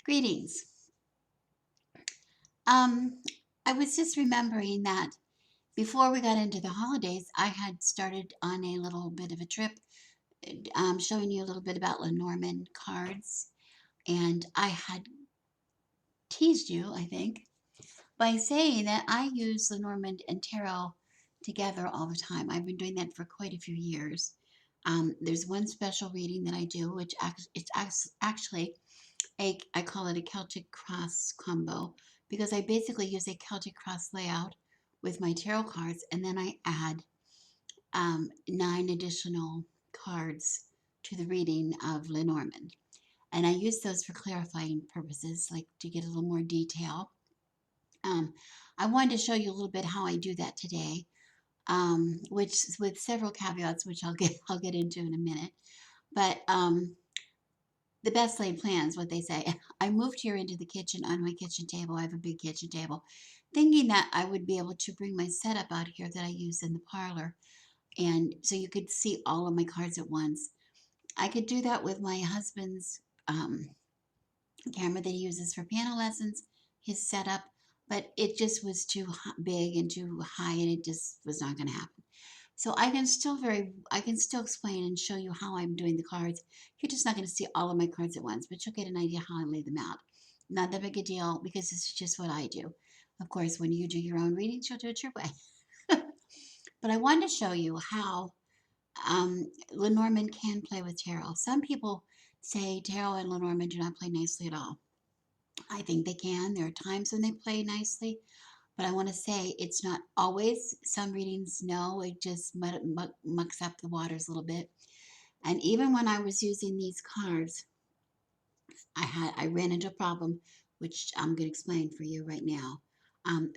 Greetings. Um, I was just remembering that before we got into the holidays, I had started on a little bit of a trip, showing you a little bit about Lenormand cards. And I had teased you, I think, by saying that I use Lenormand and tarot together all the time. I've been doing that for quite a few years. There's one special reading that I do, which it's actually I call it a Celtic cross combo because I basically use a Celtic cross layout with my tarot cards, and then I add 9 additional cards to the reading of Lenormand. And I use those for clarifying purposes, like to get a little more detail. Um, I wanted to show you a little bit how I do that today, which with several caveats, which I'll get into in a minute. But the best laid plans, what they say. I moved here into the kitchen on my kitchen table. I have a big kitchen table, thinking that I would be able to bring my setup out here that I use in the parlor. And so you could see all of my cards at once. I could do that with my husband's camera that he uses for piano lessons, his setup, but it just was too big and too high, and it just was not going to happen. So I can still explain and show you how I'm doing the cards. You're just not going to see all of my cards at once, but you'll get an idea how I lay them out. Not that big a deal because this is just what I do. Of course, when you do your own readings, you'll do it your way. But I wanted to show you how Lenormand can play with tarot. Some people say tarot and Lenormand do not play nicely at all. I think they can. There are times when they play nicely, but I want to say it's not always. Some readings, no, it just mucks up the waters a little bit. And even when I was using these cards, I ran into a problem, which I'm going to explain for you right now.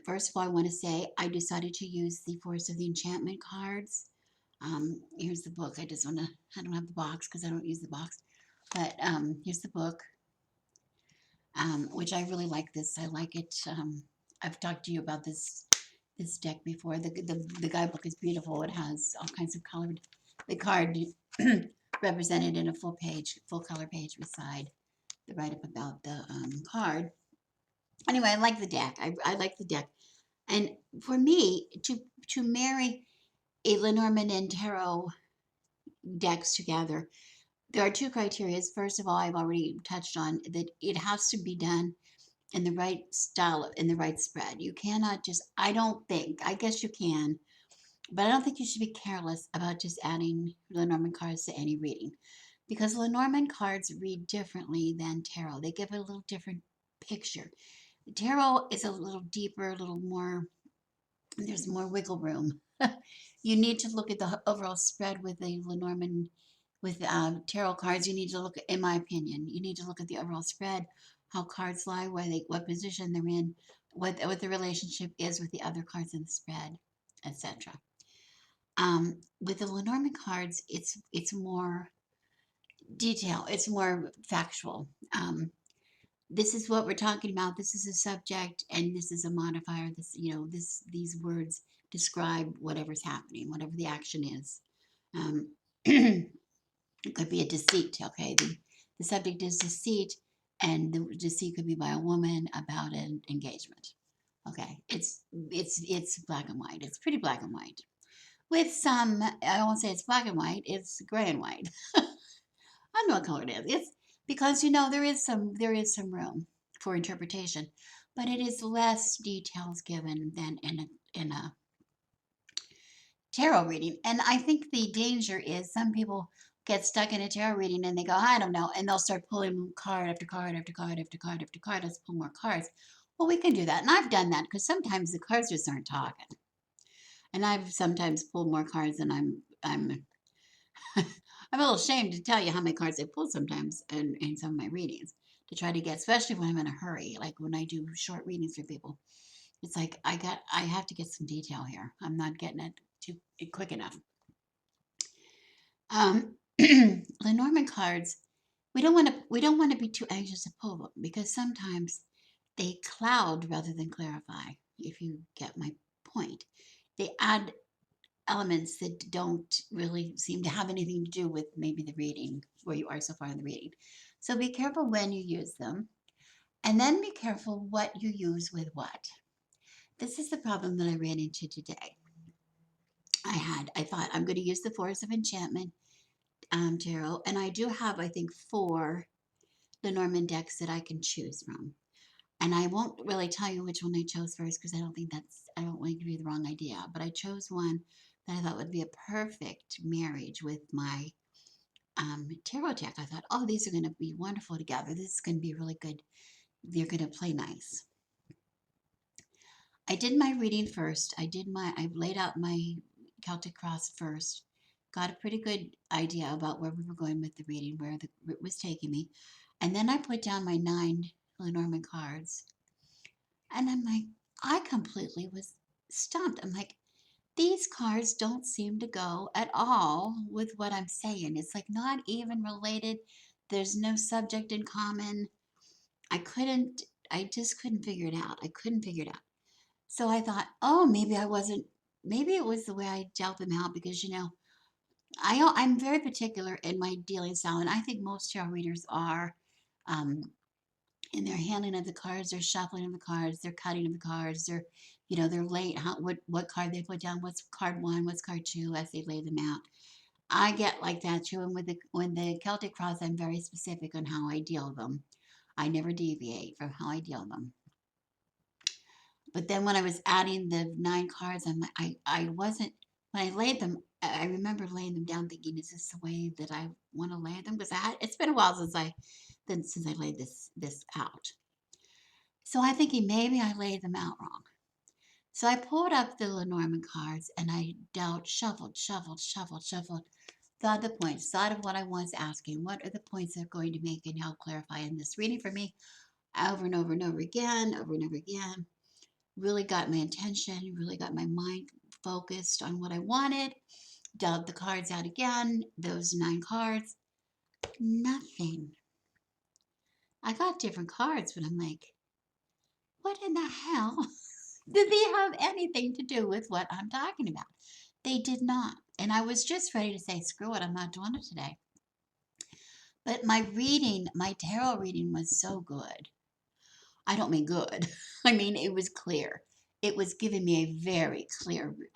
First of all, I want to say I decided to use the Force of the Enchantment cards. Here's the book. I don't have the box because I don't use the box, but here's the book, which I really like this. I like it. I've talked to you about this deck before. The guidebook is beautiful. It has all kinds of colored, the card represented in a full color page beside the write up about the card. Anyway, I like the deck. I like the deck. And for me, to marry a Lenormand and tarot decks together, there are two criteria. First of all, I've already touched on that it has to be done in the right style, in the right spread. You cannot just, I don't think, I guess you can, but I don't think you should be careless about just adding Lenormand cards to any reading because Lenormand cards read differently than tarot. They give a little different picture. Tarot is a little deeper, a little more, there's more wiggle room. You need to look at the overall spread with the Lenormand, with tarot cards. You need to look, in my opinion, you need to look at the overall spread, how cards lie, what position they're in, what the relationship is with the other cards in the spread, etc. With the Lenormand cards, it's more detail, it's more factual. This is what we're talking about. This is a subject, and this is a modifier. These words describe whatever's happening, whatever the action is. It could be a deceit. Okay, the subject is deceit, and the deceit could be by a woman about an engagement. Okay, it's black and white. It's pretty black and white. With some, I won't say it's black and white. It's gray and white. I don't know what color it is. It's because there is some room for interpretation, but it is less details given than in a tarot reading. And I think the danger is some people get stuck in a tarot reading and they go, I don't know, and they'll start pulling card after card after card after card after card. Let's pull more cards. Well, we can do that, and I've done that because sometimes the cards just aren't talking, and I've sometimes pulled more cards than I'm I'm a little ashamed to tell you how many cards I pull sometimes in some of my readings to try to get, especially when I'm in a hurry, like when I do short readings for people. It's like I have to get some detail here. I'm not getting it too quick enough. Lenormand cards, we don't want to be too anxious to pull them because sometimes they cloud rather than clarify. If you get my point, they add elements that don't really seem to have anything to do with maybe the reading where you are so far in the reading. So be careful when you use them. And then be careful what you use with what. This is the problem that I ran into today. I thought I'm going to use the Force of Enchantment tarot, and I do have, I think, four Lenormand decks that I can choose from. And I won't really tell you which one I chose first because I don't want to give you the wrong idea. But I chose one that I thought would be a perfect marriage with my tarot deck. I thought, oh, these are going to be wonderful together. This is going to be really good. They're going to play nice. I did my reading first. I laid out my Celtic cross first. Got a pretty good idea about where we were going with the reading, where it was taking me. And then I put down my 9 Lenormand cards. And I'm like, I completely was stumped. I'm like, these cards don't seem to go at all with what I'm saying. It's like not even related. There's no subject in common. I couldn't, I just couldn't figure it out. I couldn't figure it out. So I thought, oh, maybe it was the way I dealt them out because, I'm very particular in my dealing style. And I think most tarot readers are. Um, in their handling of the cards, their shuffling of the cards, their cutting of the cards, they're late. What card they put down? What's card one? What's card two? As they lay them out, I get like that too. And with the Celtic cross, I'm very specific on how I deal them. I never deviate from how I deal them. But then when I was adding the 9 cards, I wasn't when I laid them. I remember laying them down, thinking, "Is this the way that I want to lay them?" Because it's been a while since I laid this out. So I'm thinking maybe I laid them out wrong. So I pulled up the Lenormand cards and I dealt, shuffled, thought the points, thought of what I was asking. What are the points that are going to make and help clarify in this reading for me over and over and over again, over and over again. Really got my attention, really got my mind focused on what I wanted. Dealt the cards out again, those 9 cards. Nothing. I got different cards, but I'm like, what in the hell? Did they have anything to do with what I'm talking about? They did not. And I was just ready to say, screw it, I'm not doing it today. But my tarot reading was so good. I don't mean good. I mean, it was clear. It was giving me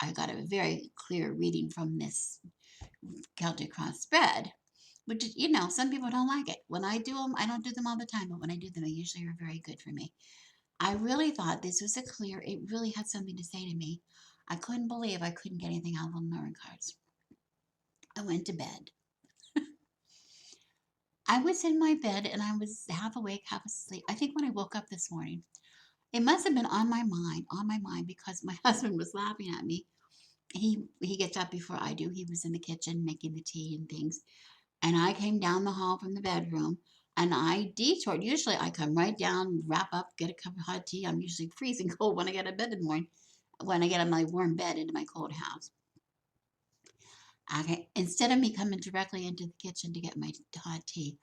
I got a very clear reading from this Celtic cross spread, which, some people don't like it. When I do them, I don't do them all the time, but when I do them, they usually are very good for me. I really thought this was it really had something to say to me. I couldn't believe I couldn't get anything out of the Lenormand cards. I went to bed. I was in my bed and I was half awake, half asleep. I think when I woke up this morning, it must have been on my mind because my husband was laughing at me. He gets up before I do. He was in the kitchen making the tea and things. And I came down the hall from the bedroom and I detoured. Usually I come right down, wrap up, get a cup of hot tea. I'm usually freezing cold when I get out of bed in the morning, when I get out of my warm bed into my cold house. Okay, instead of me coming directly into the kitchen to get my hot tea,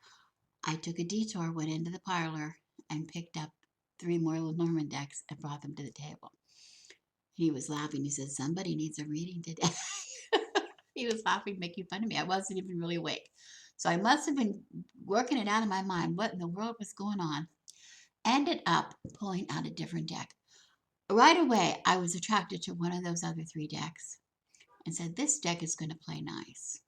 I took a detour, went into the parlor, and picked up 3 more Lenormand decks and brought them to the table. He was laughing. He said, somebody needs a reading today. He was laughing, making fun of me. I wasn't even really awake. So I must have been working it out in my mind what in the world was going on. Ended up pulling out a different deck. Right away, I was attracted to one of those other 3 decks and said, this deck is going to play nice.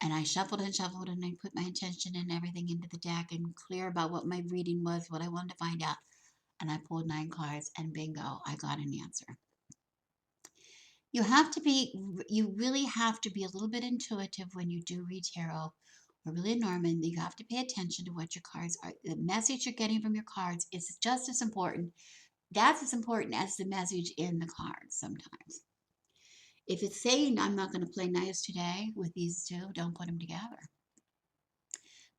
And I shuffled and I put my intention and everything into the deck and clear about what my reading was, what I wanted to find out. And I pulled 9 cards and bingo, I got an answer. You really have to be a little bit intuitive when you do read tarot or really Norman. You have to pay attention to what your cards are. The message you're getting from your cards is just as important. That's as important as the message in the cards sometimes. If it's saying, I'm not going to play nice today with these 2, don't put them together.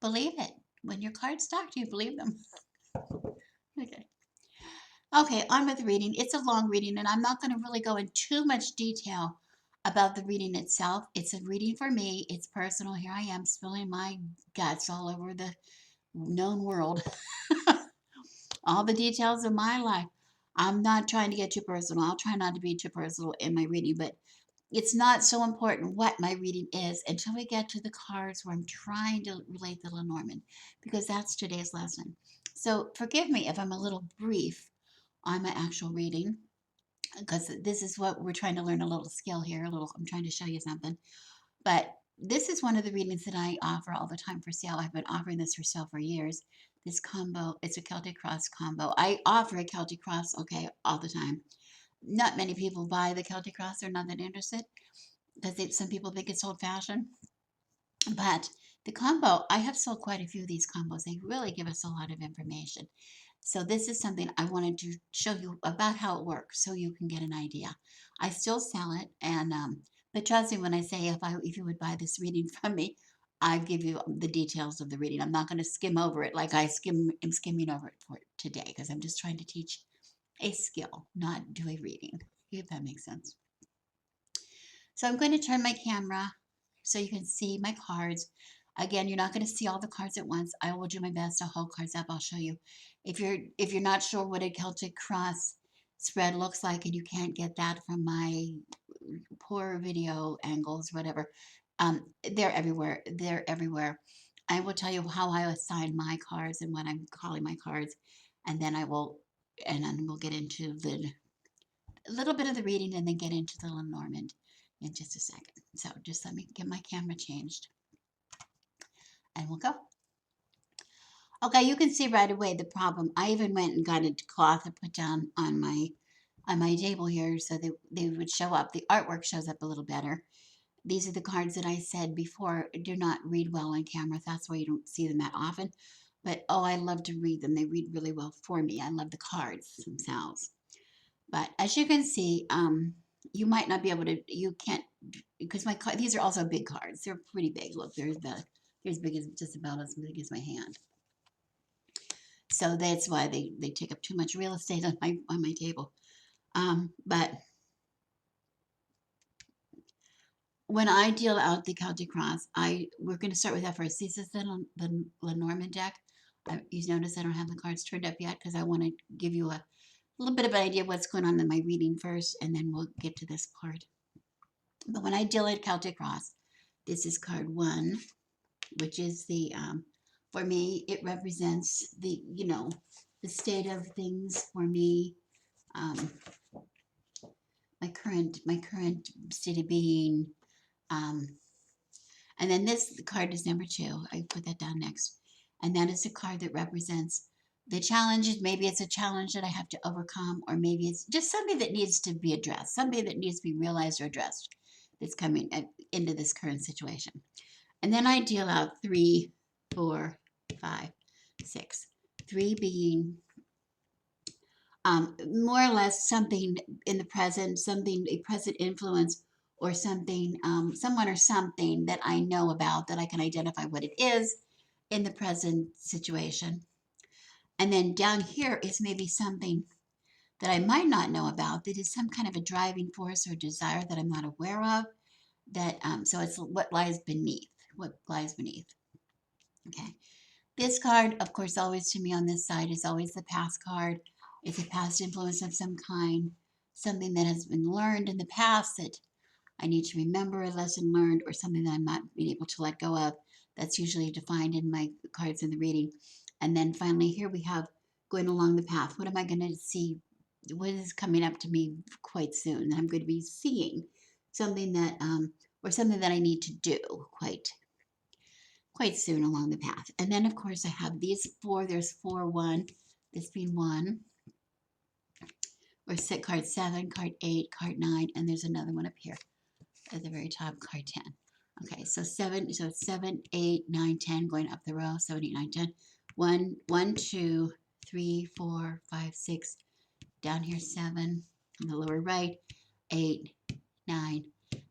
Believe it. When your cards talk to you, believe them. Okay. Okay, on with the reading. It's a long reading, and I'm not going to really go in too much detail about the reading itself. It's a reading for me. It's personal. Here I am spilling my guts all over the known world. All the details of my life. I'm not trying to get too personal. I'll try not to be too personal in my reading, but it's not so important what my reading is until we get to the cards where I'm trying to relate the Lenormand, because that's today's lesson. So forgive me if I'm a little brief on my actual reading, because this is what we're trying to learn, a little skill here, a little, I'm trying to show you something. But this is one of the readings that I offer all the time for sale. I've been offering this for sale for years. This combo, it's a Celtic Cross combo. I offer a Celtic Cross, okay, all the time. Not many people buy the Celtic Cross. They're not that interested because some people think it's old fashioned. But the combo, I have sold quite a few of these combos. They really give us a lot of information. So this is something I wanted to show you about how it works so you can get an idea. I still sell it, and but trust me when I say if you would buy this reading from me, I give you the details of the reading. I'm not going to skim over it like am skimming over it for today, because I'm just trying to teach a skill, not do a reading, if that makes sense. So I'm going to turn my camera so you can see my cards. Again, you're not going to see all the cards at once. I will do my best to hold cards up. I'll show you. If you're not sure what a Celtic cross spread looks like and you can't get that from my poor video angles, whatever, they're everywhere. They're everywhere. I will tell you how I assign my cards and what I'm calling my cards, and then we'll get into a little bit of the reading and then get into the Lenormand in just a second. So just let me get my camera changed and we'll go. Okay, you can see right away the problem. I even went and got a cloth to put down on my table here so they would show up. The artwork shows up a little better. These are the cards that I said before do not read well on camera. That's why you don't see them that often. But oh, I love to read them. They read really well for me. I love the cards themselves. But as you can see, you might not be able to, you can't, because these are also big cards. They're pretty big. Look, they're as big as, just about as big as my hand. So that's why they take up too much real estate on my table. But when I deal out the Celtic Cross, we're going to start with that first. This is the Lenormand deck. You notice I don't have the cards turned up yet because I want to give you a little bit of an idea of what's going on in my reading first, and then we'll get to this part. But when I deal at Celtic Cross, this is card 1, which is for me, it represents the state of things for me, my current state of being. And then this card is number 2. I put that down next. And that is a card that represents the challenges. Maybe it's a challenge that I have to overcome, or maybe it's just something that needs to be addressed, something that needs to be realized or addressed that's coming into this current situation. And then I deal out 3, 4, 5, 6. 3 being more or less something in the present, a present influence, or something, someone or something that I know about that I can identify what it is in the present situation. And then down here is maybe something that I might not know about that is some kind of a driving force or desire that I'm not aware of. So it's what lies beneath. What lies beneath. Okay. This card, of course, always to me on this side is always the past card. It's a past influence of some kind, something that has been learned in the past that I need to remember, a lesson learned, or something that I'm not being able to let go of. That's usually defined in my cards in the reading. And then finally, here we have going along the path. What am I going to see? What is coming up to me quite soon? I'm going to be seeing something that, or something that I need to do quite soon along the path. And then, of course, I have these 4. There's 4, 1, this being 1, or card 7, card 8, card 9, and there's another one up here at the very top, card 10. Okay, so 7, so 7, 8, 9, 10, going up the row, 7, 8, 9, 10. 1, 1, 2, 3, 4, 5, 6, down here 7, on the lower right, 8, 9,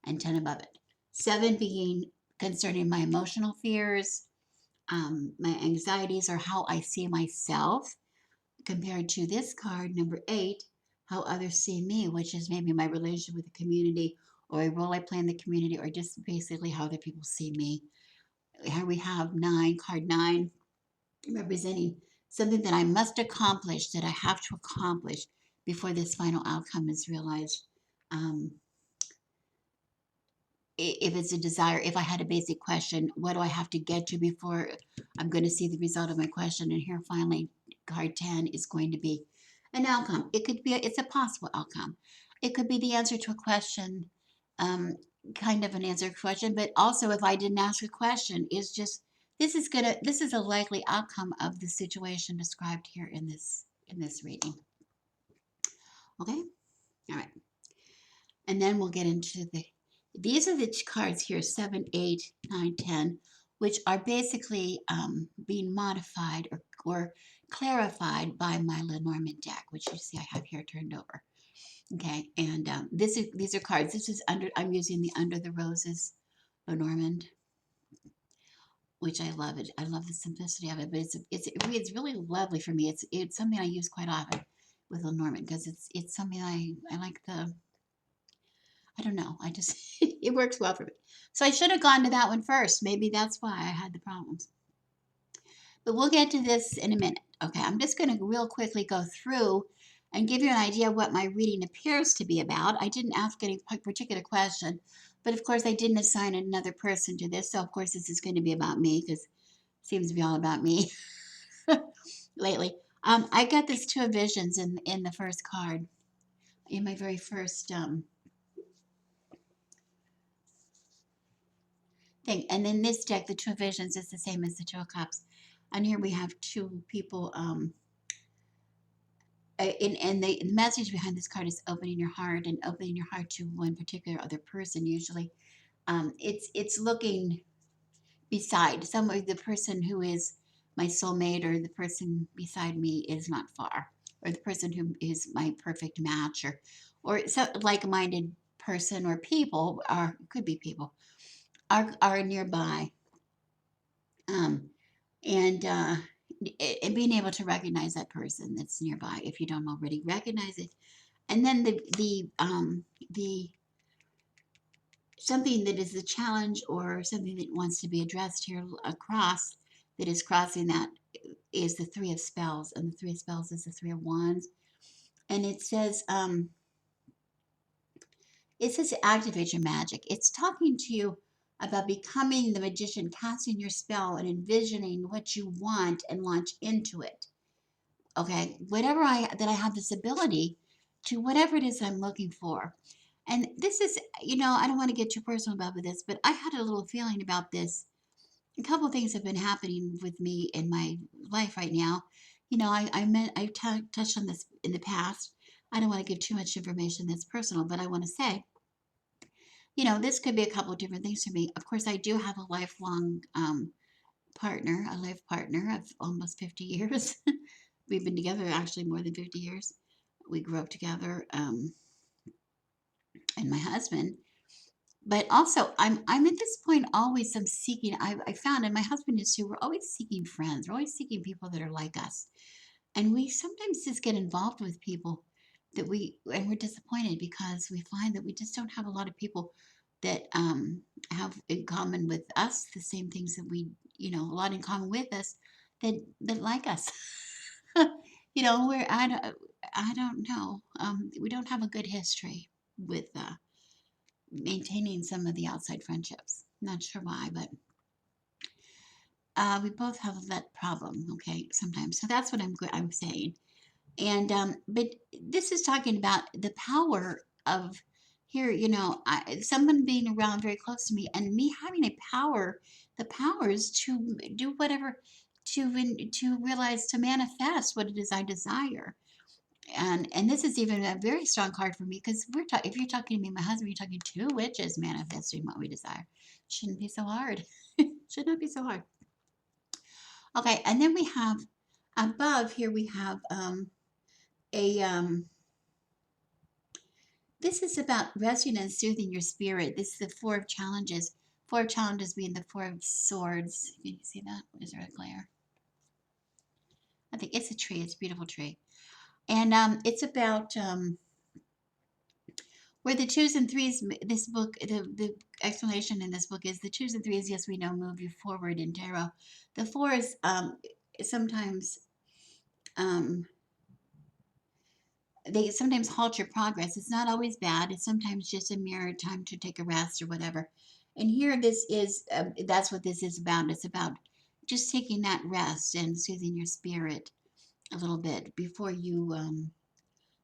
and 10 above it. 7 being concerning my emotional fears, my anxieties, or how I see myself, compared to this card, number 8, how others see me, which is maybe my relationship with the community, or a role I play in the community, or just basically how other people see me. Here we have 9, card 9, representing something that I must accomplish, that I have to accomplish before this final outcome is realized. If it's a desire, if I had a basic question, what do I have to get to before I'm going to see the result of my question? And here finally, card 10 is going to be an outcome. It could be, it's a possible outcome. It could be the answer to a question, um, kind of an answer to a question, but also if I didn't ask a question, is just, this is a likely outcome of the situation described here in this reading. Okay? All right. And then we'll get into these are the cards here, 7, 8, 9, 10, which are basically being modified or clarified by my Lenormand deck, which you see I have here turned over. Okay, and these are cards. This is I'm using the Under the Roses Lenormand, which I love it. I love the simplicity of it, but it's really lovely for me. It's something I use quite often with Lenormand because it's something I like the, I don't know. I just, it works well for me. So I should have gone to that one first. Maybe that's why I had the problems. But we'll get to this in a minute. Okay, I'm just going to real quickly go through and give you an idea of what my reading appears to be about. I didn't ask any particular question, but of course I didn't assign another person to this. So of course this is going to be about me because it seems to be all about me lately. I got this two of visions in the first card, in my very first thing. And in this deck, the two of visions is the same as the two of cups. And here we have two people. And the message behind this card is opening your heart and opening your heart to one particular other person. Usually, it's looking beside somebody. The person who is my soulmate or the person beside me is not far, or the person who is my perfect match, or so like-minded person or people, or could be people, are nearby. Um, and and being able to recognize that person that's nearby if you don't already recognize it, and then the something that is a challenge or something that wants to be addressed here across, that is crossing that, is the three of spells, and the three of spells is the three of wands, and it says activate your magic. It's talking to you about becoming the magician, casting your spell and envisioning what you want and launch into it. Okay, that I have this ability to whatever it is I'm looking for. And this is, I don't want to get too personal about this, but I had a little feeling about this. A couple of things have been happening with me in my life right now. I touched on this in the past. I don't want to give too much information that's personal, but I want to say, this could be a couple of different things for me. Of course, I do have a lifelong a life partner of almost 50 years. We've been together actually more than 50 years. We grew up together, and my husband. But also, I'm at this point always I'm seeking. I found, and my husband is too. We're always seeking friends. We're always seeking people that are like us, and we sometimes just get involved with people and we're disappointed because we find that we just don't have a lot of people that have in common with us the same things that a lot in common with us, that like us. Where I don't know. We don't have a good history with maintaining some of the outside friendships. Not sure why, but we both have that problem. Okay, sometimes. So that's what I'm saying. And but this is talking about the power of here. Someone being around very close to me, and me having the powers to do whatever, to realize, to manifest what it is I desire. And this is even a very strong card for me because if you're talking to me, my husband, you're talking two witches manifesting what we desire. Shouldn't be so hard. Should not be so hard. Okay, and then we have above here we have a this is about resting and soothing your spirit. This is the four of challenges. Four of challenges being the four of swords. Can you see that? Is there a glare? I think it's a tree. It's a beautiful tree. And it's about where the twos and threes, this book, the explanation in this book is the twos and threes, yes, we know, move you forward in tarot. The fours sometimes, um, they sometimes halt your progress. It's not always bad. It's sometimes just a mere time to take a rest or whatever. And here this is, that's what this is about. It's about just taking that rest and soothing your spirit. a little bit before you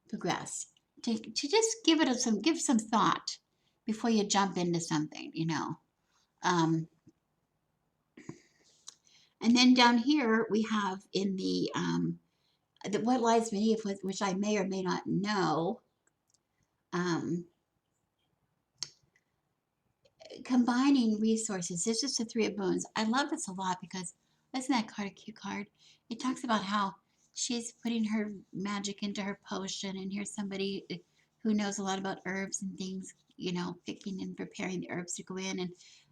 progress. To just give it give some thought before you jump into something, you know. Um, and then down here we have in the what lies beneath, which I may or may not know. Um, Combining resources. This is the Three of Boons. I love this a lot because isn't that card a cute card? It talks about how she's putting her magic into her potion, and here's somebody who knows a lot about herbs and things, you know, picking and preparing the herbs to go in,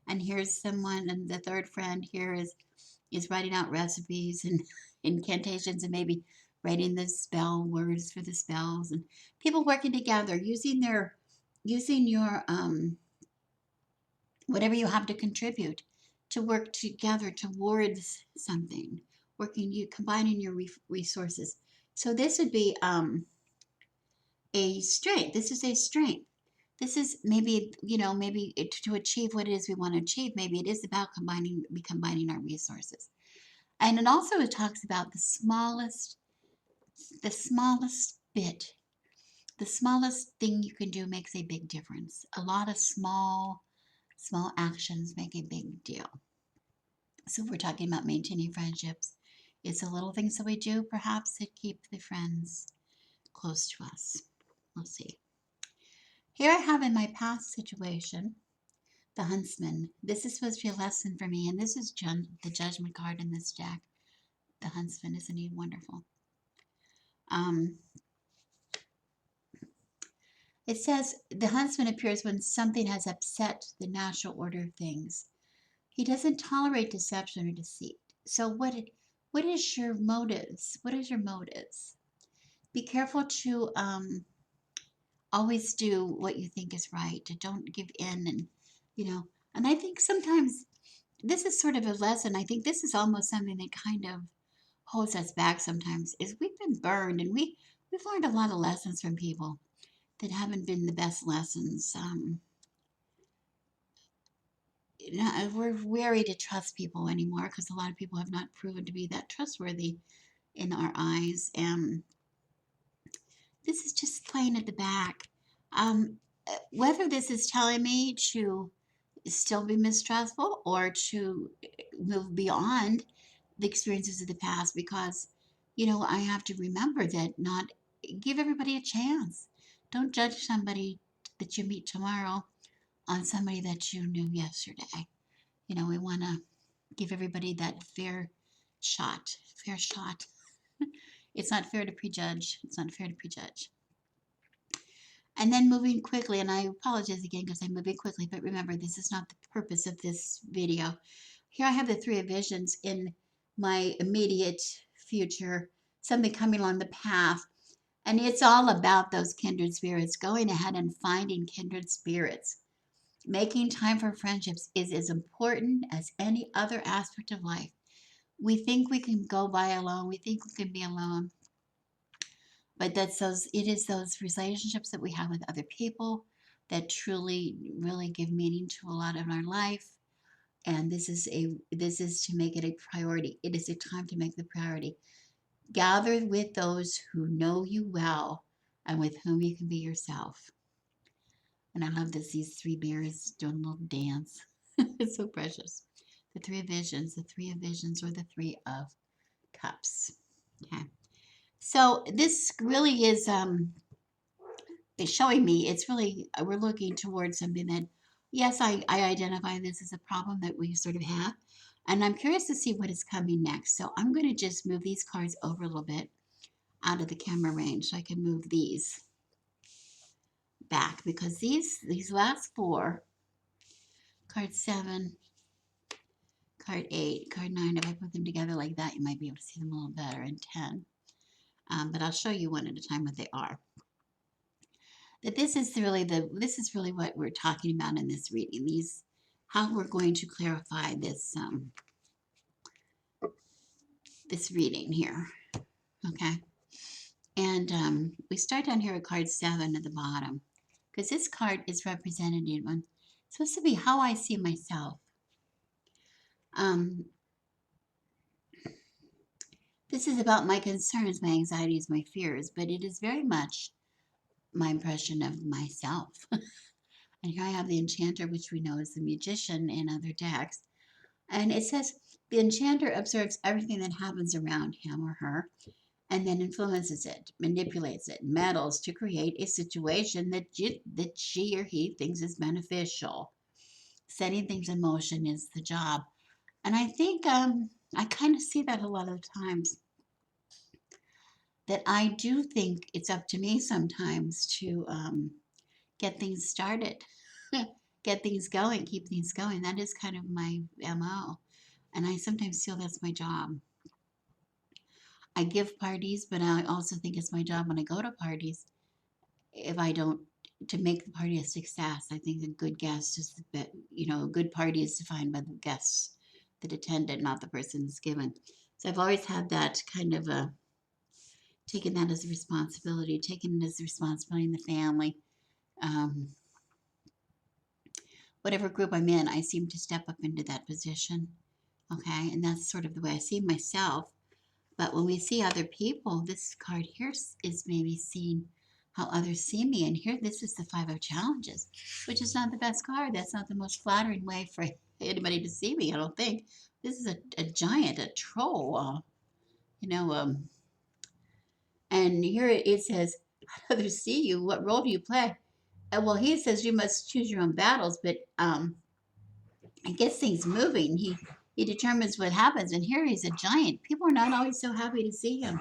and here's someone, and the third friend here is writing out recipes and incantations and maybe writing the spell words for the spells, and people working together using your whatever you have to contribute to work together towards something, working you combining your resources. So this would be a strength. This is a strength. This is maybe, you know, maybe to achieve what it is we want to achieve. Maybe it is about combining our resources. And it also it talks about the smallest bit, the smallest thing you can do makes a big difference. A lot of small actions make a big deal. So if we're talking about maintaining friendships, it's the little things that we do perhaps that keep the friends close to us. We'll see. Here I have in my past situation, the huntsman. This is supposed to be a lesson for me, and this is the judgment card in this deck. The huntsman, isn't he wonderful? Um, it says the huntsman appears when something has upset the natural order of things. He doesn't tolerate deception or deceit. So what is your motives? What is your motives? Be careful to always do what you think is right. Don't give in, and you know. And I think sometimes this is sort of a lesson. I think this is almost something that kind of holds us back sometimes. Is we've been burned, and we've learned a lot of lessons from people that haven't been the best lessons. You know, we're wary to trust people anymore because a lot of people have not proven to be that trustworthy in our eyes. And this is just playing at the back. Whether this is telling me to still be mistrustful or to move beyond the experiences of the past, because, you know, I have to remember that not give everybody a chance. Don't judge somebody that you meet tomorrow on somebody that you knew yesterday. You know, we want to give everybody that fair shot. Fair shot. It's not fair to prejudge. It's not fair to prejudge. And then moving quickly, and I apologize again because I'm moving quickly, but remember, this is not the purpose of this video. Here I have the Three of Visions in my immediate future, something coming along the path. And it's all about those kindred spirits, going ahead and finding kindred spirits. Making time for friendships is as important as any other aspect of life. We think we can go by alone, we think we can be alone, but it is those relationships that we have with other people that truly really give meaning to a lot of our life. And this is to make it a priority. It is a time to make the priority. Gather with those who know you well and with whom you can be yourself. And I love this, these three bears doing a little dance. It's so precious. The Three of Visions, the Three of Visions, or the Three of Cups. Okay. So this really is showing me it's really we're looking towards something that, yes, I identify this as a problem that we sort of have, and I'm curious to see what is coming next. So I'm going to just move these cards over a little bit out of the camera range so I can move these back, because these last four, card 7, card 8, card 9, if I put them together like that, you might be able to see them a little better, and 10. But I'll show you one at a time what they are. That this is really what we're talking about in this reading. These how we're going to clarify this reading here. Okay, and we start down here at card 7 at the bottom, because this card is representative one. It's supposed to be how I see myself. Um, This is about my concerns, my anxieties, my fears, but it is very much my impression of myself. And here I have the enchanter, which we know is the magician in other decks. And it says the enchanter observes everything that happens around him or her and then influences it, manipulates it, meddles to create a situation that she or he thinks is beneficial. Setting things in motion is the job. And I think I kind of see that a lot of times, that I do think it's up to me sometimes to get things started, get things going, keep things going. That is kind of my MO. And I sometimes feel that's my job. I give parties, but I also think it's my job when I go to parties, if I don't, to make the party a success. I think a good guest is a good party is defined by the guests that attended, not the person that's given. So I've always had that kind of a taken that as a responsibility, taken it as a responsibility in the family. Um, whatever group I'm in, I seem to step up into that position. Okay, and that's sort of the way I see myself. But when we see other people, this card here is maybe seeing how others see me. And here, this is the Five of Challenges, which is not the best card. That's not the most flattering way for anybody to see me, I don't think. This is a giant, a troll, you know. And here it says, how do others see you? What role do you play? Well, he says you must choose your own battles, but it gets things moving. He determines what happens. And here he's a giant. People are not always so happy to see him.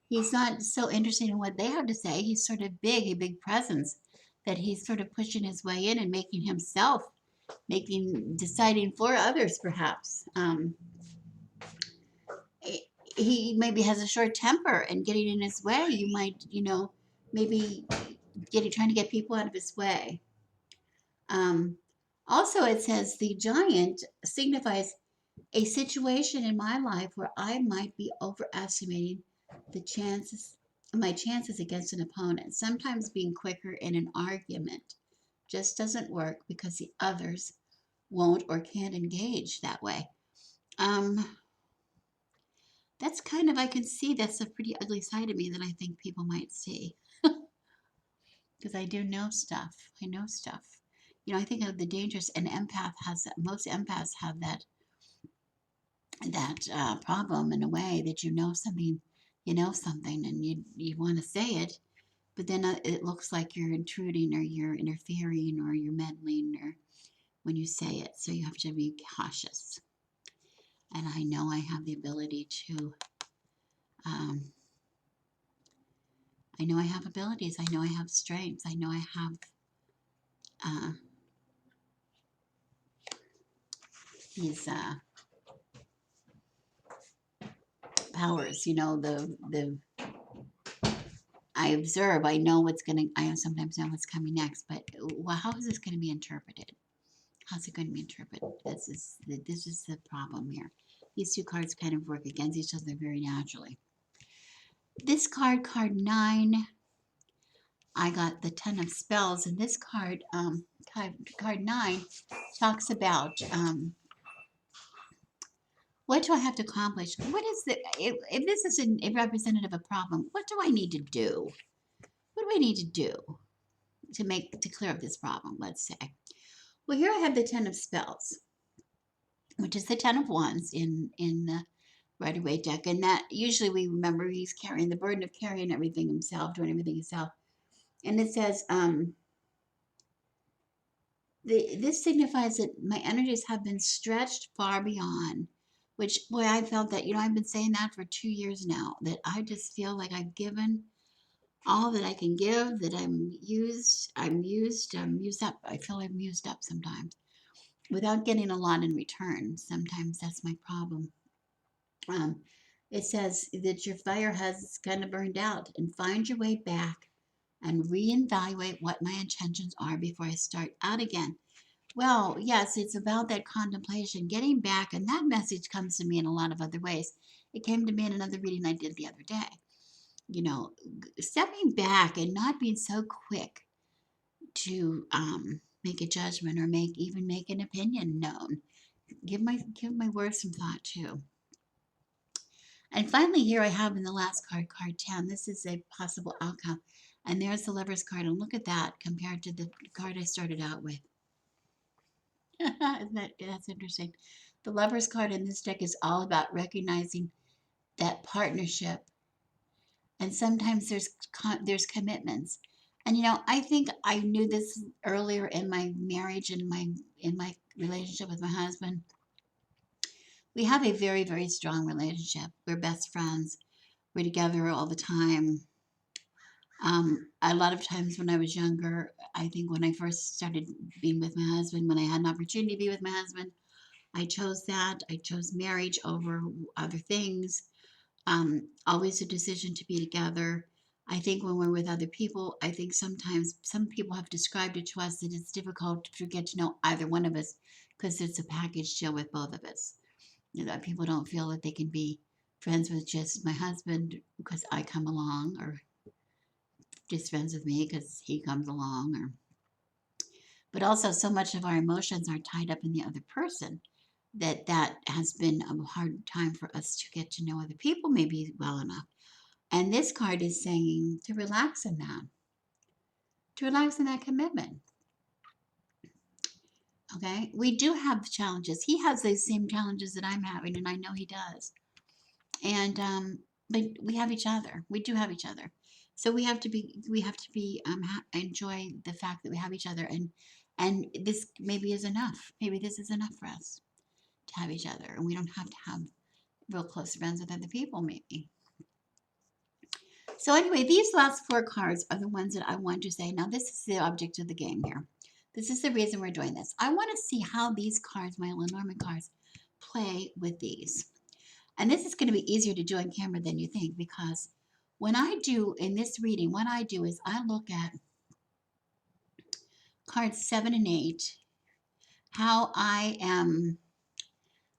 He's not so interested in what they have to say. He's sort of a big presence, that he's sort of pushing his way in and making himself, deciding for others, perhaps. He maybe has a short temper and getting in his way. You might, maybe trying to get people out of his way. Um, Also, it says the giant signifies a situation in my life where I might be overestimating the chances, my chances against an opponent. Sometimes being quicker in an argument just doesn't work because the others won't or can't engage that way. Um, that's kind of, I can see that's a pretty ugly side of me that I think people might see, because I do know stuff. I know stuff. I think of the dangers, and empath has that. Most empaths have that problem in a way, that you know something, and you want to say it, but then it looks like you're intruding, or you're interfering, or you're meddling, or when you say it. So you have to be cautious. And I know I have the ability to. Um, I know I have abilities. I know I have strengths. I know I have uh, these powers. The I observe. I know what's gonna. I sometimes know what's coming next. But well, how is this going to be interpreted? How's it going to be interpreted? This is the problem here. These two cards kind of work against each other very naturally. This card 9, I got the Ten of Spells, and this card 9, talks about what do I have to accomplish? What is if this is a representative of a problem, what do I need to do? What do I need to do to clear up this problem, let's say? Well, here I have the Ten of Spells, which is the Ten of Wands in the Rider-Waite deck, and that usually we remember he's carrying the burden of carrying everything himself, doing everything himself. And it says, this signifies that my energies have been stretched far beyond, which, boy, I felt that, I've been saying that for 2 years now, that I just feel like I've given all that I can give, that I'm used up. I feel I'm used up sometimes without getting a lot in return. Sometimes that's my problem. Um, it says that your fire has kind of burned out, and find your way back and reevaluate what my intentions are before I start out again. Well, yes, it's about that contemplation, getting back, and that message comes to me in a lot of other ways. It came to me in another reading I did the other day. Stepping back and not being so quick to make a judgment, or make an opinion known. Give my words some thought too. And finally, here I have in the last card, card 10. This is a possible outcome. And there's the Lover's card. And look at that compared to the card I started out with. That's interesting. The Lover's card in this deck is all about recognizing that partnership. And sometimes there's commitments. And I think I knew this earlier in my marriage and in my relationship with my husband. We have a very, very strong relationship. We're best friends. We're together all the time. A lot of times when I was younger, I think when I first started being with my husband, when I had an opportunity to be with my husband, I chose that. I chose marriage over other things. Always a decision to be together. I think when we're with other people, I think sometimes some people have described it to us that it's difficult to get to know either one of us because it's a package deal with both of us. That people don't feel that they can be friends with just my husband because I come along, or just friends with me because he comes along, but also so much of our emotions are tied up in the other person that has been a hard time for us to get to know other people maybe well enough. And this card is saying to relax in that, commitment. Okay, we do have challenges. He has those same challenges that I'm having, and I know he does. And but we have each other. We do have each other. So we have to be enjoy the fact that we have each other, and this maybe is enough. Maybe this is enough for us to have each other, and we don't have to have real close friends with other people. Maybe. So anyway, these last four cards are the ones that I want to say. Now, this is the object of the game here. This is the reason we're doing this. I want to see how these cards, my Lenormand cards, play with these. And this is going to be easier to do on camera than you think, because when I do in this reading, what I do is I look at cards 7 and 8, how I am,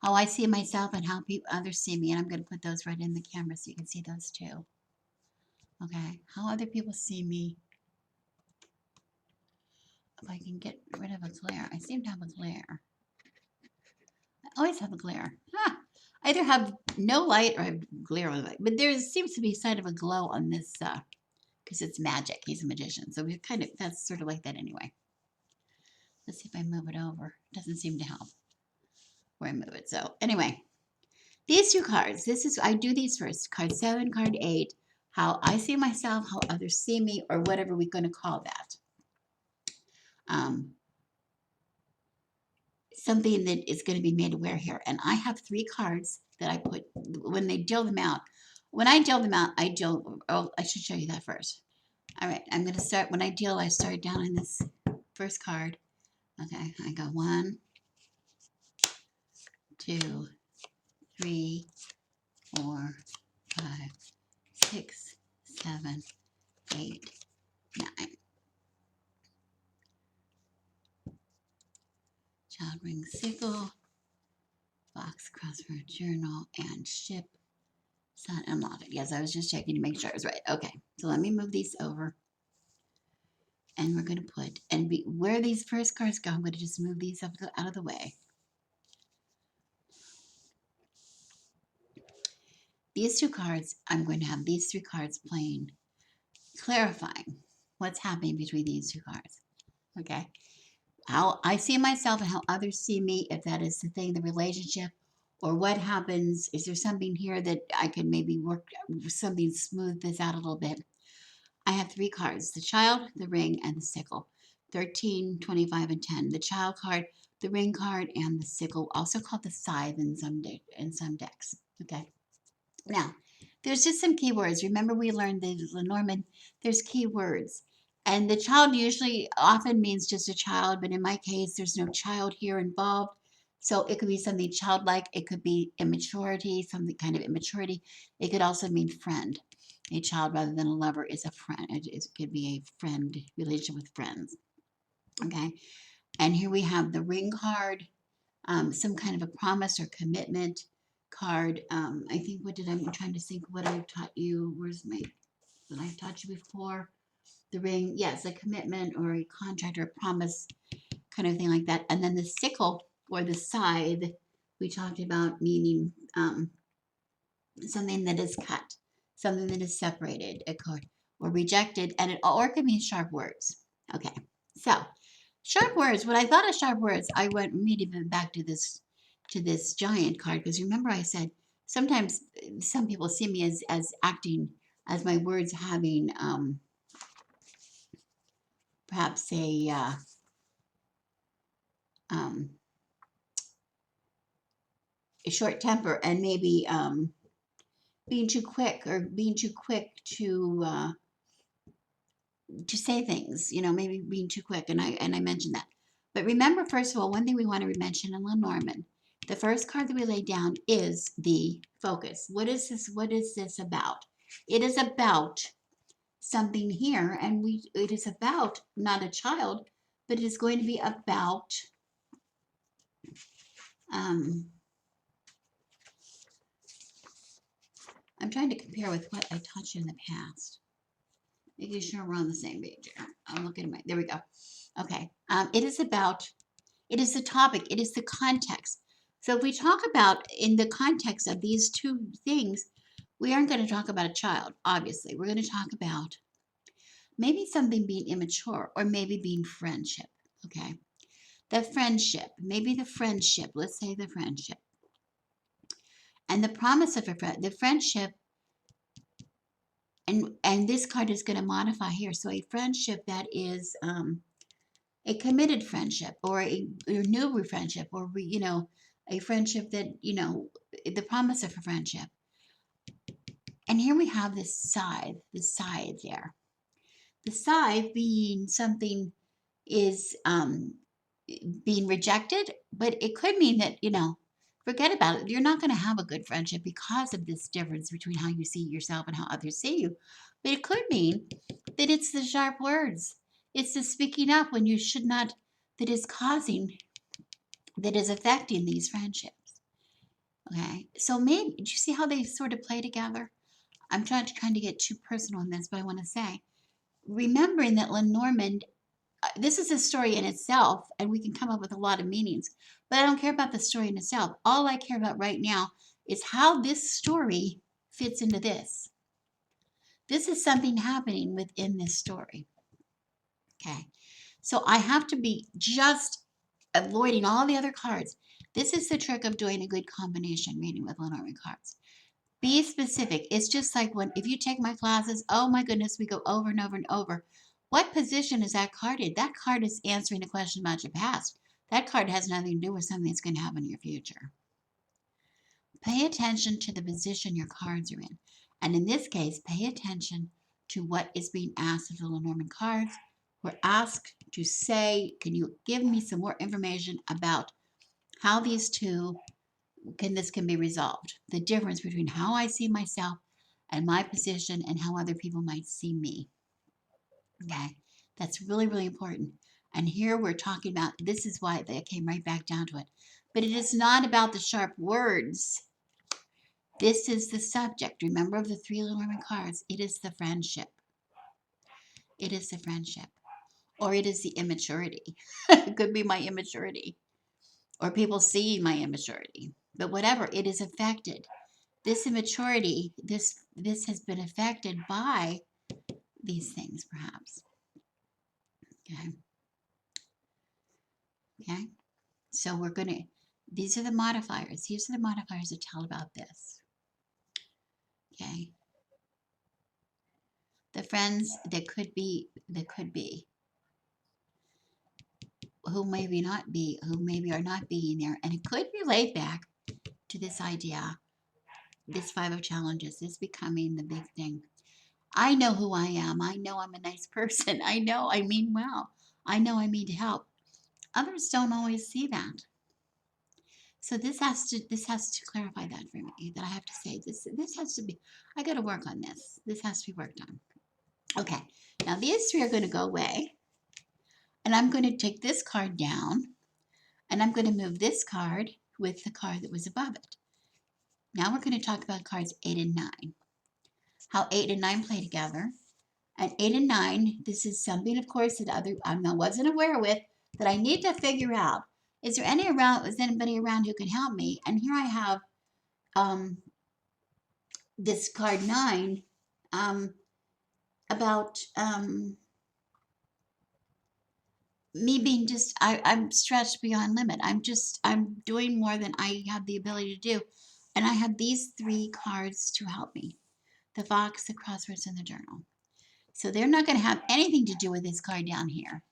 how I see myself and how others see me. And I'm going to put those right in the camera so you can see those too. Okay, how other people see me. If I can get rid of a glare. I seem to have a glare. I always have a glare. I either have no light or I have glare on the light. But there seems to be a sign of a glow on this because it's magic. He's a magician. So we that's sort of like that anyway. Let's see if I move it over. Doesn't seem to help where I move it. So anyway, these two cards, I do these first. Card 7, card 8, how I see myself, how others see me, or whatever we're going to call that. Something that is going to be made aware here. And I have 3 cards that I put when they deal them out. When I deal them out, I should show you that first. All right, I'm going to start. When I deal, I start down on this first card. Okay, I go 1, 2, 3, 4, 5, 6, 7, 8, 9. Child ring sickle, box crossword journal, and ship, sun, and locket. Yes, I was just checking to make sure I was right. Okay, so let me move these over. And we're going to put, where these first cards go, I'm going to just move these out of the way. These 2 cards, I'm going to have these 3 cards playing, clarifying what's happening between these 2 cards. Okay? How I see myself and how others see me, if that is the thing, the relationship, or what happens. Is there something here that I can maybe work something, smooth this out a little bit? I have 3 cards, the child, the ring, and the sickle. 13, 25, and 10. The child card, the ring card, and the sickle, also called the scythe in some decks. Okay. Now, there's just some keywords. Remember, we learned the Lenormand, there's keywords. And the child usually often means just a child, but in my case, there's no child here involved. So it could be something childlike. It could be immaturity, something kind of immaturity. It could also mean friend. A child rather than a lover is a friend. It could be a friend, relationship with friends. Okay. And here we have the ring card, some kind of a promise or commitment card. I think, I'm trying to think what I've taught you. That I've taught you before? The ring, yes, a commitment or a contract or a promise, kind of thing like that. And then the sickle or the scythe, we talked about meaning something that is cut, something that is separated, or rejected, and or it can mean sharp words. Okay, so sharp words. When I thought of sharp words, I went immediately back to this giant card, because remember I said sometimes some people see me as acting as my words having perhaps um, a short temper, and maybe being too quick, or being too quick to say things, maybe being too quick, and I mentioned that. But remember, first of all, one thing we want to mention in Lenormand, the first card that we lay down is the focus. What is this? What is this about? It is about something here, and it is about not a child, but it is going to be about um, I'm trying to compare with what I taught you in the past. Making sure we're on the same page here. I'm looking at there we go. Okay. It is the topic, it is the context. So if we talk about in the context of these two things, we aren't going to talk about a child, obviously. We're going to talk about maybe something being immature, or maybe being friendship. Okay. The friendship, maybe the friendship, let's say the friendship. And the promise of the friendship, and this card is going to modify here. So a friendship that is a committed friendship, or a new friendship, or a friendship that the promise of a friendship. And here we have this side there. The side being something is being rejected, but it could mean that forget about it. You're not going to have a good friendship because of this difference between how you see yourself and how others see you. But it could mean that it's the sharp words. It's the speaking up when you should not, that is affecting these friendships. Okay. So maybe, do you see how they sort of play together? I'm trying to kind of get too personal in this, but I want to say, remembering that Lenormand, this is a story in itself, and we can come up with a lot of meanings, but I don't care about the story in itself. All I care about right now is how this story fits into this. This is something happening within this story. Okay. So I have to be just avoiding all the other cards. This is the trick of doing a good combination reading with Lenormand cards. Be specific. It's just like if you take my classes, oh my goodness, we go over and over and over. What position is that card in? That card is answering a question about your past. That card has nothing to do with something that's going to happen in your future. Pay attention to the position your cards are in. And in this case, pay attention to what is being asked of the Lenormand cards. We're asked to say, can you give me some more information about how these two can be resolved? The difference between how I see myself and my position, and how other people might see me. Okay, that's really, really important. And here we're talking about, this is why they came right back down to it. But it is not about the sharp words. This is the subject. Remember, of the three Lenormand cards, it is the friendship. It is the friendship. Or it is the immaturity. It could be my immaturity. Or people seeing my immaturity. But whatever, it is affected. This immaturity, this has been affected by these things, perhaps. Okay. Okay. So we're going to, these are the modifiers. These are the modifiers that tell about this. Okay. The friends that could be, who maybe not be, who maybe are not being there. And it could relate back to this idea, this 5 of challenges, this becoming the big thing. I know who I am. I know I'm a nice person. I know I mean well. I know I mean to help. Others don't always see that. So this has to clarify that for me, that I have to say this has to be, I got to work on this. This has to be worked on. Okay. Now these three are going to go away, and I'm going to take this card down, and I'm going to move this card with the card that was above it. Now we're going to talk about cards 8 and 9. How 8 and 9 play together. And 8 and 9, this is something, of course, that I wasn't aware with, that I need to figure out. Is anybody around who can help me? And here I have this card 9, about me being just, I'm stretched beyond limit. I'm doing more than I have the ability to do. And I have these 3 cards to help me: the fox, the crosswords, and the journal. So they're not going to have anything to do with this card down here.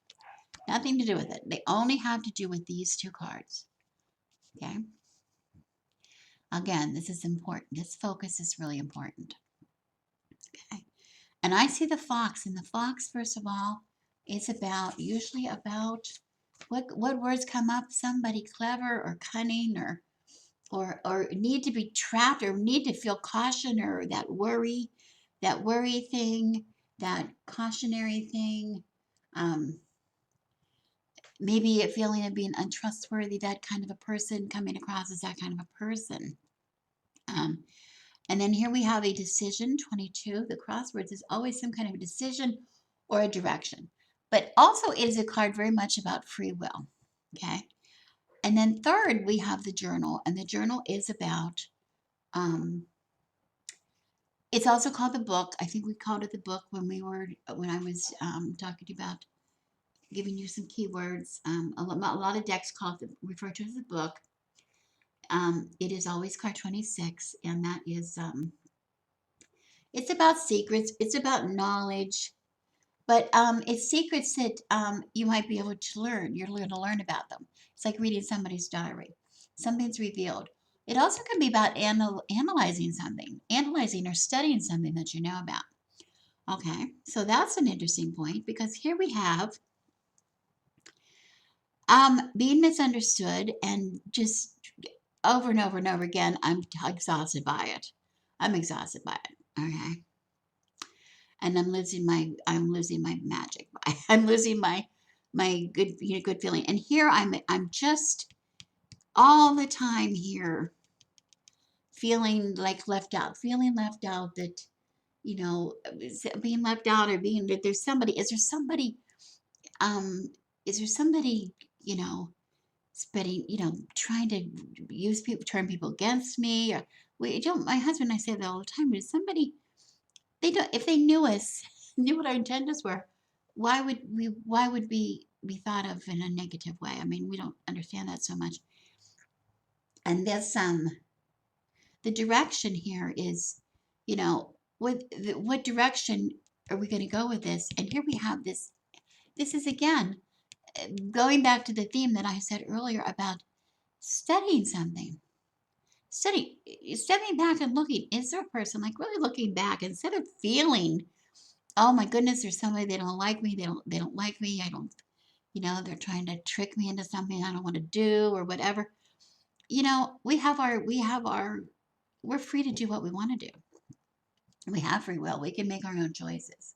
Nothing to do with it. They only have to do with these 2 cards. Okay. Again, this is important. This focus is really important. Okay. And I see the fox, and the fox, first of all, is about, usually about, what words come up? Somebody clever or cunning, or need to be trapped, or need to feel caution, or that worry thing, that cautionary thing. Maybe a feeling of being untrustworthy, that kind of a person, coming across as that kind of a person. Um, and then here we have a decision, 22. The crosswords is always some kind of a decision or a direction. But also it is a card very much about free will. Okay. And then third, we have the journal. And the journal is about, it's also called the book. I think we called it the book when I was talking about giving you some keywords. A lot of decks refer to it as the book. It is always card 26, and that is, it's about secrets. It's about knowledge, but it's secrets that you might be able to learn. You're going to learn about them. It's like reading somebody's diary. Something's revealed. It also can be about analyzing something, analyzing or studying something that you know about. Okay, so that's an interesting point, because here we have being misunderstood, and just over and over and over again, I'm exhausted by it. I'm exhausted by it. Okay. And I'm losing my magic. I'm losing my good, good feeling. And here I'm just all the time here feeling like left out, that, being left out, or being that there's somebody, um, is there somebody, spreading, trying to use people, turn people against me, or we don't, my husband and I say that all the time. Is somebody, they don't, if they knew us, knew what our intentions were, why would we be thought of in a negative way? I mean, we don't understand that so much. And this, the direction here is, what direction are we going to go with this? And here we have this. This is, again, going back to the theme that I said earlier about studying something. Stepping back and looking. Is there a person, like, really looking back instead of feeling, oh my goodness, there's somebody, they don't like me, they don't like me, I don't, they're trying to trick me into something I don't want to do, or whatever. We're free to do what we want to do. We have free will. We can make our own choices.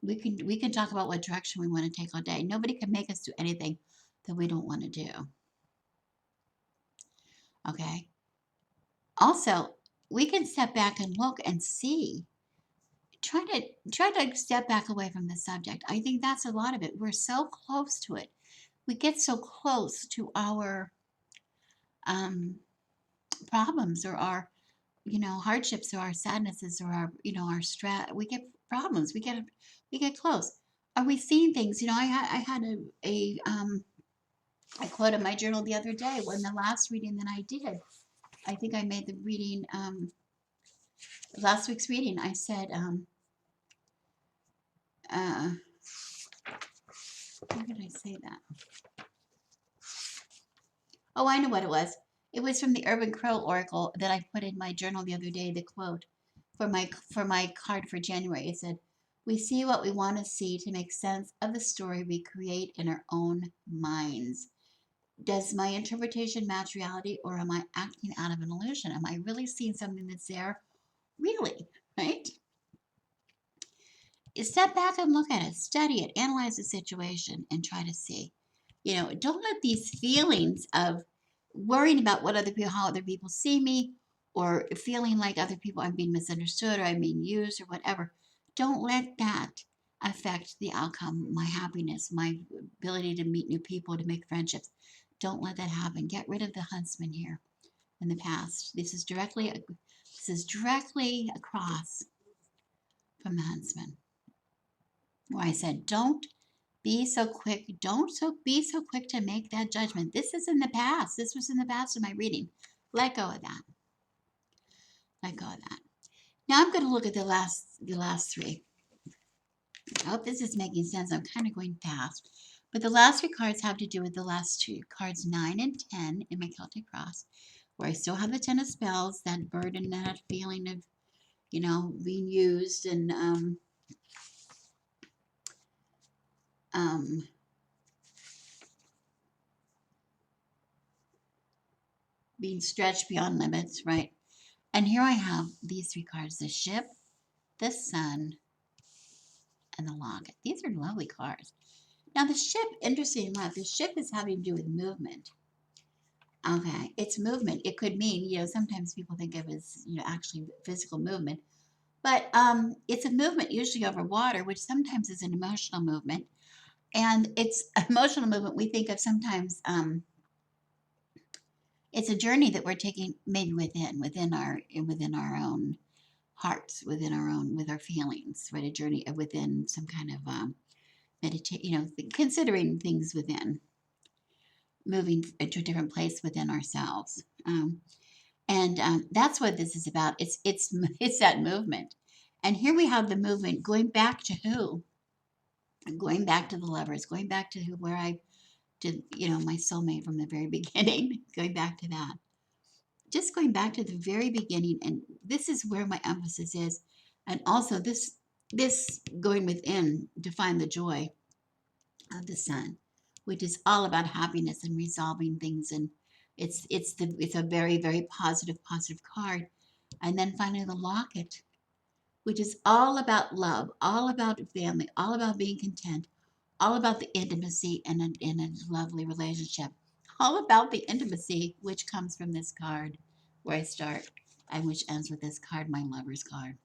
We can talk about what direction we want to take all day. Nobody can make us do anything that we don't want to do. Okay. Also, we can step back and look and see. Try to step back away from the subject. I think that's a lot of it. We're so close to it. We get so close to our problems, or our, hardships, or our sadnesses, or our stress. We get problems. We get close. Are we seeing things? I had I quoted my journal the other day when the last reading that I did. I think I made the reading, last week's reading. I said, uh, where did I say that? Oh, I know what it was. It was from the Urban Crow Oracle that I put in my journal the other day. The quote for my card for January. It said, "We see what we want to see to make sense of the story we create in our own minds. Does my interpretation match reality, or am I acting out of an illusion? Am I really seeing something that's there? Really, right?" Step back and look at it, study it, analyze the situation, and try to see. Don't let these feelings of worrying about how other people see me, or feeling like other people, I'm being misunderstood, or I'm being used, or whatever. Don't let that affect the outcome, my happiness, my ability to meet new people, to make friendships. Don't let that happen. Get rid of the huntsman here in the past. This is This is directly across from the huntsman, where I said, don't be so quick. Be so quick to make that judgment. This is in the past. This was in the past of my reading. Let go of that. Let go of that. Now I'm going to look at the last three. I hope this is making sense. I'm kind of going fast. But the last three cards have to do with the last two cards, 9 and 10 in my Celtic cross, where I still have the 10 of spells, that burden, that feeling of, being used and um, being stretched beyond limits, right? And here I have these three cards, the ship, the sun, and the locket. These are lovely cards. Now the ship, interesting enough, the ship is having to do with movement. Okay, it's movement. It could mean, sometimes people think of it as, actually physical movement, but it's a movement usually over water, which sometimes is an emotional movement. And it's emotional movement we think of sometimes. It's a journey that we're taking maybe within our own hearts, with our feelings, right? A journey within some kind of meditate, considering things within, moving to a different place within ourselves. And that's what this is about. It's that movement. And here we have the movement going back to who? Going back to the lovers, going back to where I did, my soulmate from the very beginning, going back to that. Just going back to the very beginning, and this is where my emphasis is. And also this going within to find the joy of the sun, which is all about happiness and resolving things. And it's a very, very positive card. And then finally the locket, which is all about love, all about family, all about being content, all about the intimacy in a lovely relationship, all about the intimacy which comes from this card where I start and which ends with this card, my lover's card.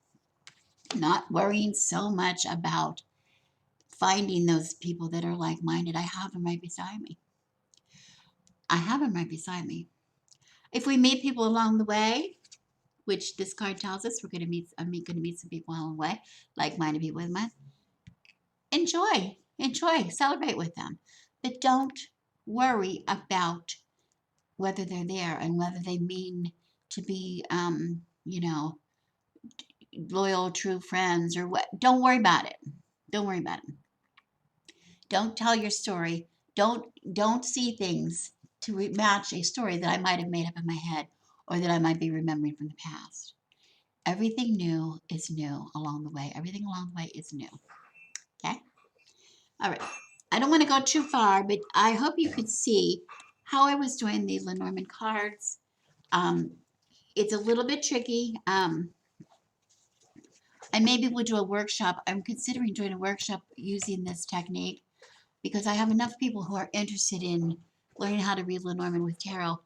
Not worrying so much about finding those people that are like-minded. I have them right beside me. I have them right beside me. If we meet people along the way, which this card tells us, I'm going to meet some people along the way, like-minded people with us. Enjoy, celebrate with them. But don't worry about whether they're there and whether they mean to be, loyal, true friends or what. Don't worry about it. Don't worry about it. Don't tell your story. Don't see things to match a story that I might have made up in my head or that I might be remembering from the past. Everything new is new along the way. Everything along the way is new. Okay? All right. I don't want to go too far, but I hope you could see how I was doing the Lenormand cards. It's a little bit tricky. I maybe will do a workshop. I'm considering doing a workshop using this technique because I have enough people who are interested in learning how to read Lenormand with tarot.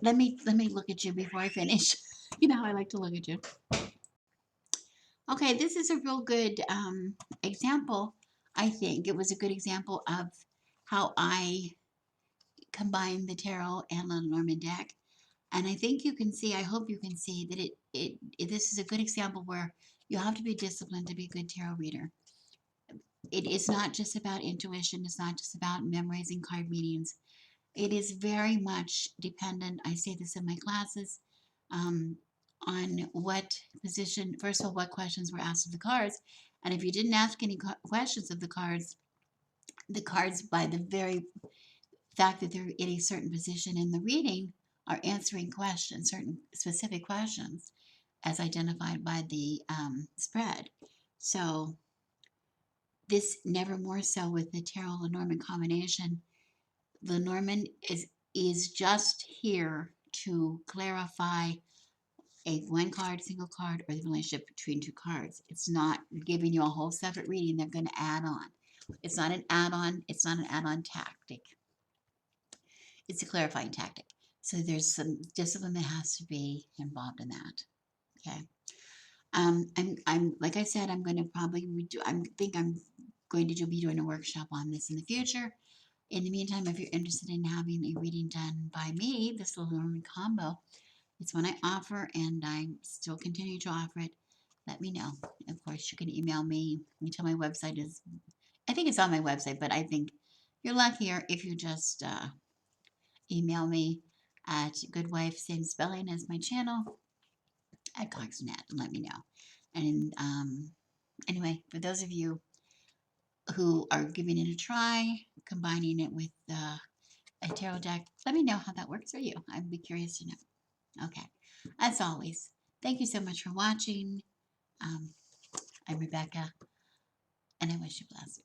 Let me look at you before I finish. You know how I like to look at you. Okay, this is a real good example. I think it was a good example of how I combine the tarot and Lenormand deck. And I think you can see, I hope you can see that this is a good example where you have to be disciplined to be a good tarot reader. It is not just about intuition. It's not just about memorizing card meanings. It is very much dependent, I say this in my classes, on what position, first of all, what questions were asked of the cards. And if you didn't ask any questions of the cards by the very fact that they're in a certain position in the reading are answering questions, certain specific questions as identified by the spread. So this never more so with the tarot Lenormand combination. Lenormand is just here to clarify a one card, single card, or the relationship between two cards. It's not giving you a whole separate reading they're going to add on. It's not an add-on. It's not an add-on tactic. It's a clarifying tactic. So there's some discipline that has to be involved in that. Okay. I'm like I said, I'm going to probably I'm going to be doing a workshop on this in the future. In the meantime, if you're interested in having a reading done by me, this little Lenormand combo, It's one I offer, and I still continue to offer it. Let me know. Of course, you can email me until my website is, I think it's on my website, but I think you're luckier if you just email me at Goodwife, same spelling as my channel, at Cox.net, and let me know. And anyway, for those of you who are giving it a try, combining it with a tarot deck, let me know how that works for you. I'd be curious to know. Okay. As always, thank you so much for watching. Um, I'm Rebecca, and I wish you blessings.